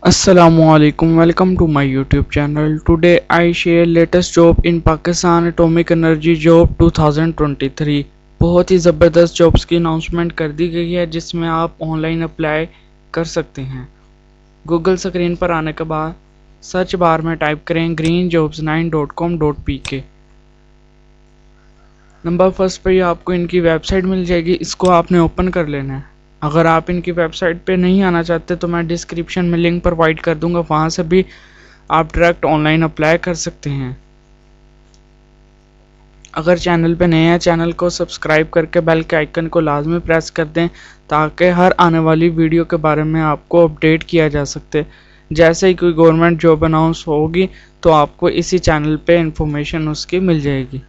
Assalamu alaikum. Welcome to my YouTube channel. Today I share latest job in Pakistan Atomic Energy Job 2023. बहुत ही ज़बरदस्त jobs की announcement कर दी गई है जिसमें आप ऑनलाइन अप्लाई कर सकते हैं। गूगल स्क्रीन पर आने के बाद सर्च बार में टाइप करें greenjobs9.com.pk। नंबर फर्स्ट पे आपको इनकी वेबसाइट मिल जाएगी, इसको आपने ओपन कर लेना है। अगर आप इनकी वेबसाइट पे नहीं आना चाहते तो मैं डिस्क्रिप्शन में लिंक प्रोवाइड कर दूंगा, वहाँ से भी आप डायरेक्ट ऑनलाइन अप्लाई कर सकते हैं। अगर चैनल पे नए हैं, चैनल को सब्सक्राइब करके बेल के आइकन को लाजमी प्रेस कर दें ताकि हर आने वाली वीडियो के बारे में आपको अपडेट किया जा सकते। जैसे ही कोई गवर्नमेंट जॉब अनाउंस होगी तो आपको इसी चैनल पे इंफॉर्मेशन उसकी मिल जाएगी।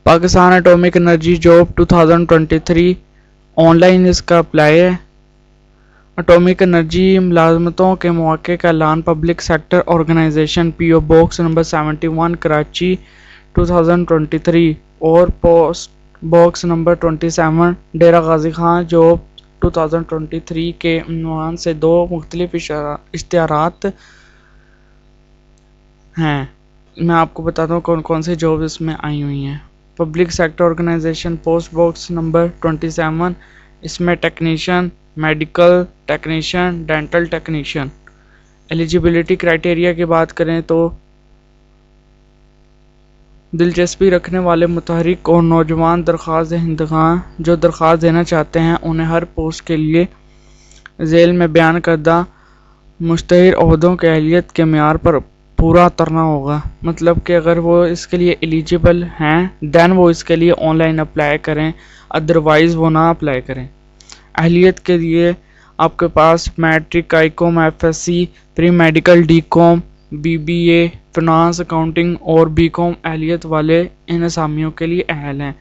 Pakistan atomic energy job 2023 online इसका अप्लाई है। एटॉमिक एनर्जी मुलाजमतों के मौके का ऐलान public sector organization PO box number 71 Karachi 2023 और post box number 27 Dera Ghazi Khan job 2023 के उन्वान से दो मुख्तलिफ इश्तिहारात हैं। मैं आपको बताता हूँ कौन कौन सी जॉब इसमें आई हुई हैं। Public sector organization post box number 27, इसमें technician, medical technician, dental technician. Eligibility criteria की बात करें तो दिलचस्पी रखने वाले मुतहरिक और नौजवान दरख्वास्त दहिंदगान जो दरख्वास्त देना चाहते हैं उन्हें हर पोस्ट के लिए झेल में बयान करदा मुश्तहिर ओहदों के अहलियत के मेयार पर पूरा उतरना होगा। मतलब कि अगर वो इसके लिए एलिजिबल हैं देन वो इसके लिए ऑनलाइन अप्लाई करें, अदरवाइज़ वो ना अप्लाई करें। अहलियत के लिए आपके पास matric, ICOM, FSC, pre medical, DCOM, BBA, finance, accounting और BCOM अहलियत वाले इन असामियों के लिए अहल हैं।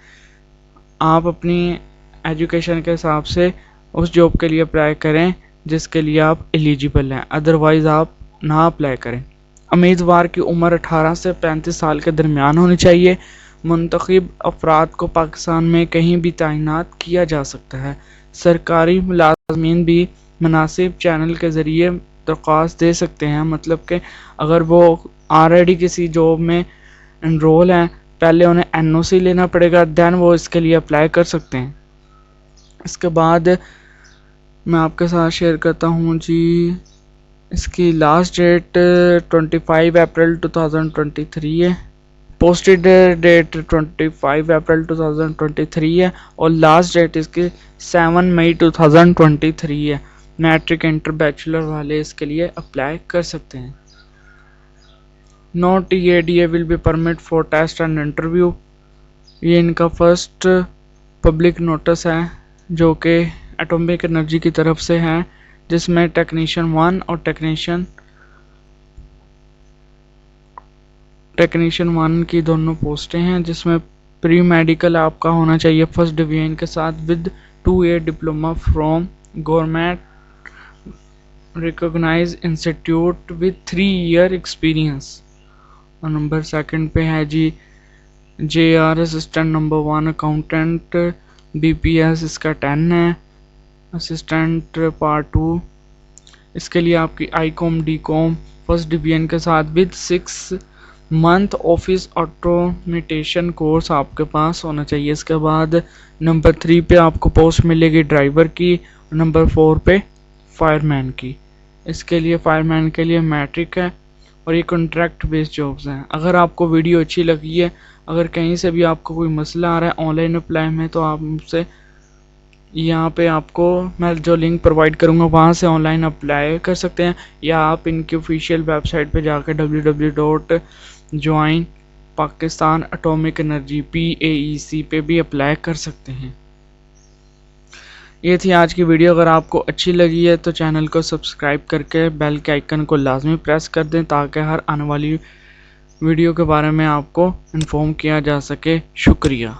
आप अपनी एजुकेशन के हिसाब से उस जॉब के लिए अप्लाई करें जिसके लिए आप एलिजिबल हैं, अदरवाइज़ आप ना अप्लाई करें। उम्मीदवार की उम्र 18 से 35 साल के दरमियान होनी चाहिए। मुंतखब अफराद को पाकिस्तान में कहीं भी तैनात किया जा सकता है। सरकारी मुलाजमीन भी मुनासिब चैनल के ज़रिए दरख्वास्त दे सकते हैं। मतलब कि अगर वो ऑलरेडी किसी जॉब में एनरोल हैं, पहले उन्हें NOC लेना पड़ेगा, दैन वो इसके लिए अप्लाई कर सकते हैं। इसके बाद मैं आपके साथ शेयर करता हूँ जी, इसकी लास्ट डेट 25 अप्रैल 2023 है। पोस्टेड डेट 25 अप्रैल 2023 है और लास्ट डेट इसकी 7 मई 2023 है। मैट्रिक, इंटर, बैचलर वाले इसके लिए अप्लाई कर सकते हैं। No TADA will be permit for test and interview. ये इनका फर्स्ट पब्लिक नोटिस है जो कि एटॉमिक एनर्जी की तरफ से है, जिसमें टेक्नीशियन 1 और टेक्नीशियन 1 की दोनों पोस्टें हैं, जिसमें प्री मेडिकल आपका होना चाहिए फर्स्ट डिवीजन के साथ with 2 year diploma from government recognize institute with 3 year experience. और नंबर सेकंड पे है जी JR assistant number 1 accountant BPS, इसका 10 है। असिस्टेंट पार्ट 2, इसके लिए आपकी ICOM DCOM फर्स्ट डिवीजन के साथ with 6 month office automation course आपके पास होना चाहिए। इसके बाद नंबर 3 पे आपको पोस्ट मिलेगी ड्राइवर की, और नंबर 4 पे फायरमैन की। इसके लिए फायरमैन के लिए मैट्रिक है और ये कॉन्ट्रैक्ट बेस्ड जॉब्स हैं। अगर आपको वीडियो अच्छी लगी है, अगर कहीं से भी आपको कोई मसला आ रहा है ऑनलाइन अप्लाई में, तो आप मुझसे यहाँ पे आपको मैं जो लिंक प्रोवाइड करूँगा वहाँ से ऑनलाइन अप्लाई कर सकते हैं, या आप इनकी ऑफिशियल वेबसाइट पे जाकर www.joinpakistanatomicenergy PAEC पे भी अप्लाई कर सकते हैं। ये थी आज की वीडियो। अगर आपको अच्छी लगी है तो चैनल को सब्सक्राइब करके बेल के आइकन को लाजमी प्रेस कर दें ताकि हर आने वाली वीडियो के बारे में आपको इन्फॉर्म किया जा सके। शुक्रिया।